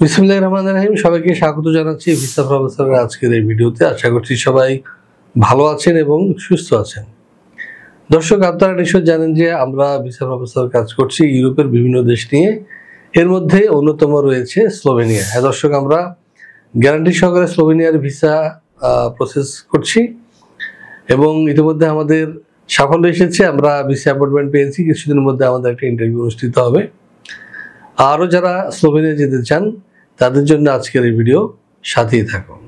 বিসমিল্লাহির রহমানির রহিম। সবাইকে স্বাগত জানাচ্ছি ভিসা প্রফেসরের আজকের এই ভিডিওতে। আশা করছি সবাই ভালো আছেন এবং সুস্থ আছেন। দর্শক, আপনারা নিশ্চয় জানেন যে আমরা ভিসা প্রফেসর কাজ করছি ইউরোপের বিভিন্ন দেশ নিয়ে। এর মধ্যে অন্যতম রয়েছে স্লোভেনিয়া। হ্যাঁ দর্শক, আমরা গ্যারান্টি সহকারে স্লোভেনিয়ার ভিসা প্রসেস করছি এবং ইতিমধ্যে আমাদের সাফল্য এসেছে। আমরা ভিসা অ্যাপয়েন্টমেন্ট পেয়েছি। কিছুদিনের মধ্যে আমাদের একটা ইন্টারভিউ অনুষ্ঠিত হবে। আরও যারা স্লোভেনিয়া যেতে চান তাদের জন্য আজকের এই ভিডিও, সাথেই থাকুন।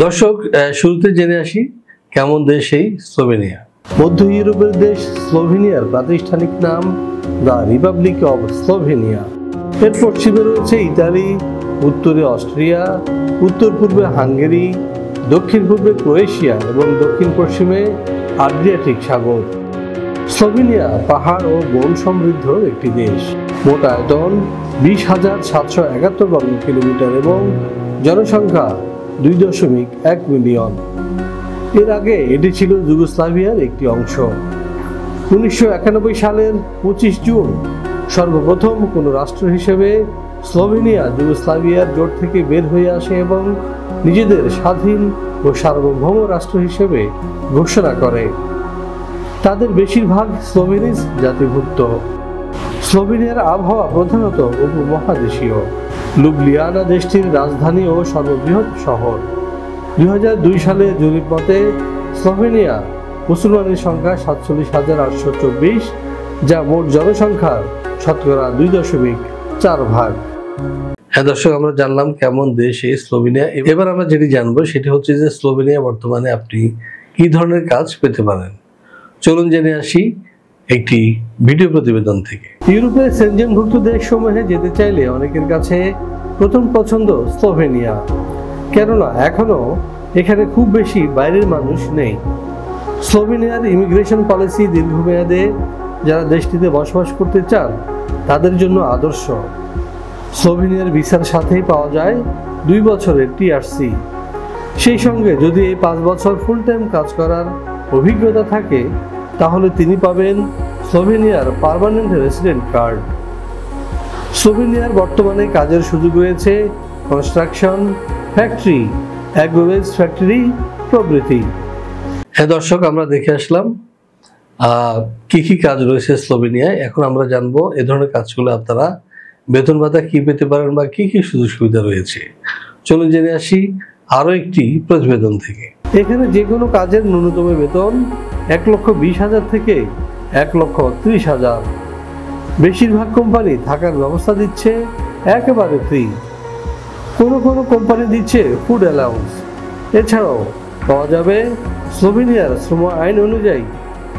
দর্শক, শুরুতে জেনে আসি কেমন দেশ এই স্লোভেনিয়া। মধ্য ইউরোপের দেশ স্লোভেনিয়ার প্রাতিষ্ঠানিক নাম দ্য রিপাবলিক অব স্লোভেনিয়া। এর পশ্চিমে রয়েছে ইতালি, উত্তরে অস্ট্রিয়া, উত্তর পূর্বে হাঙ্গেরি, দক্ষিণ পূর্বে ক্রোয়েশিয়া এবং দক্ষিণ পশ্চিমে আড্রিয়াটিক সাগর। স্লোভেনিয়া পাহাড় ও বন সমৃদ্ধ একটি দেশ। মোট আয়তন 20,771 বর্গ কিলোমিটার এবং জনসংখ্যা 2.1 মিলিয়ন। এর আগে এটি ছিল যুগোস্লাভিয়ার একটি অংশ। 1991 সালের 25 জুন সর্বপ্রথম কোনো রাষ্ট্র হিসেবে স্লোভেনিয়া যুগোস্লাভিয়ার জোট থেকে বের হয়ে আসে এবং নিজেদের স্বাধীন ও সার্বভৌম রাষ্ট্র হিসেবে ঘোষণা করে। তাদের বেশিরভাগ স্লোভেনিজ জাতিভুক্ত। স্লোভেনিয়ার আবহাওয়া প্রধানত উপমহাদেশীয়। লুবলিয়ানা দেশটির রাজধানী ও সর্ববৃহৎ শহর। 2002 সালে জরিপ মতে স্লোভেনিয়া মুসলমানের সংখ্যা 47,824, যা মোট জনসংখ্যার শতকরা 2.4 ভাগ। হ্যাঁ দর্শক, আমরা জানলাম কেমন দেশ এই স্লোভেনিয়া। এবার আমরা যেটি জানবো সেটি হচ্ছে যে স্লোভেনিয়া বর্তমানে আপনি কি ধরনের কাজ পেতে পারেন। চলুন জেনে আসি একটি ভিডিও প্রতিবেদন থেকে। ইউরোপের সেনজেনভুক্ত দেশসমূহে যেতে চাইলে অনেকের কাছে প্রথম পছন্দ স্লোভেনিয়া, কেননা এখনো এখানে খুব বেশি বাইরের মানুষ নেই। স্লোভেনিয়ার ইমিগ্রেশন পলিসি দীর্ঘমেয়াদে যারা দেশটিতে বসবাস করতে চান তাদের জন্য আদর্শ। স্লোভেনিয়ার ভিসার সাথেই পাওয়া যায় 2 বছরের টিআরসি। সেই সঙ্গে যদি এই 5 বছর ফুল টাইম কাজ করার অভিজ্ঞতা থাকে তাহলে তিনি পাবেন স্লোভেনিয়ার পার্মানেন্ট রেসিডেন্ট কার্ড। স্লোভেনিয়ার বর্তমানে কাজের সুযোগ রয়েছে কনস্ট্রাকশন, ফ্যাক্টরি, অ্যাগ্রোওয়েজ ফ্যাক্টরি প্রভৃতি। হ্যাঁ দর্শক, আমরা দেখে আসলাম কি কি কাজ রয়েছে স্লোভেনিয়ায়। এখন আমরা জানবো এ ধরনের কাজগুলো আপনারা বেতন ভাতা কি পেতে পারেন বা কি কি সুযোগ সুবিধা রয়েছে। চলুন জেনে আসি আরো একটি প্রতিবেদন থেকে। এখানে যে কোনো কাজের ন্যূনতম বেতন 1,20,000 থেকে 1,30,000। বেশিরভাগ কোম্পানি থাকার ব্যবস্থা দিচ্ছে একেবারে ফ্রি। কোনো কোনো কোম্পানি দিচ্ছে ফুড অ্যালাউন্স। এছাড়াও পাওয়া যাবে স্লোভেনিয়ার শ্রম আইন অনুযায়ী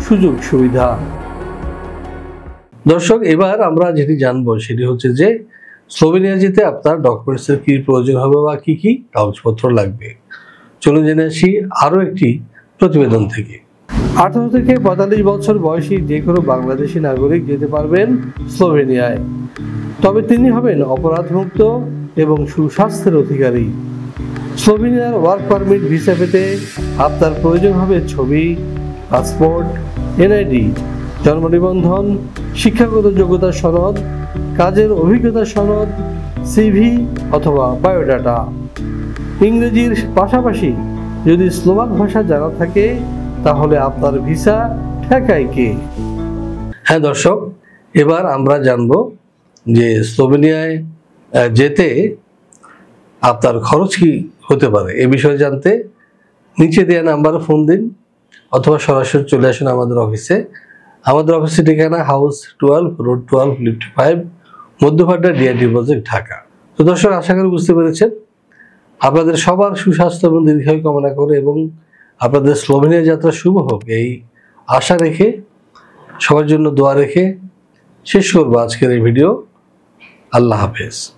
সুযোগ সুবিধা। দর্শক, এবার আমরা যেটি জানবো সেটি হচ্ছে যে স্লোভেনিয়া যেতে আপনার ডকুমেন্টসের কি প্রয়োজন হবে বা কি কি কাগজপত্র লাগবে। চলুন জেনে আসি আরো একটি প্রতিবেদন থেকে। 18 থেকে 45 বছর বয়সী যে কোনো বাংলাদেশি নাগরিক যেতে পারবেন স্লোভেনিয়ায়, তবে তিনি হবেন অপরাধমুক্ত এবং সুস্বাস্থ্যের অধিকারী। স্লোভেনিয়ার ওয়ার্ক পারমিট ভিসা পেতে আপনার প্রয়োজন হবে ছবি, পাসপোর্ট, এনআইডি, জন্ম নিবন্ধন, শিক্ষাগত যোগ্যতা সনদ, কাজের অভিজ্ঞতা সনদ, সিভি অথবা বায়োডাটা। ইংরেজির পাশাপাশি যদি স্লোভাক ভাষা জানা থাকে তাহলে আপনার ভিসা ঠেকায় কে। হ্যাঁ দর্শক, এবার আমরা জানবো যে স্লোভেনিয়ায় যেতে আপনার খরচ কি হতে পারে। এ বিষয়ে জানতে নিচে দেওয়া নাম্বারে ফোন দিন অথবা সরাসরি চলে আসুন আমাদের অফিসে। আমাদের অফিসের ঠিকানা হাউস 12, রোড 12, লিফট 5, মধ্যপাড্ডা, ডিআরডি প্রজেক্ট, ঢাকা। তো দর্শক, আশা করি বুঝতে পেরেছেন। আপনাদের সবার সুস্বাস্থ্য এবং দীর্ঘায়ু কামনা করে এবং আপনাদের স্লোভেনিয়া যাত্রা শুভ হোক এই আশা রেখে, সবার জন্য দোয়া রেখে শেষ করবো আজকের এই ভিডিও। আল্লাহ হাফেজ।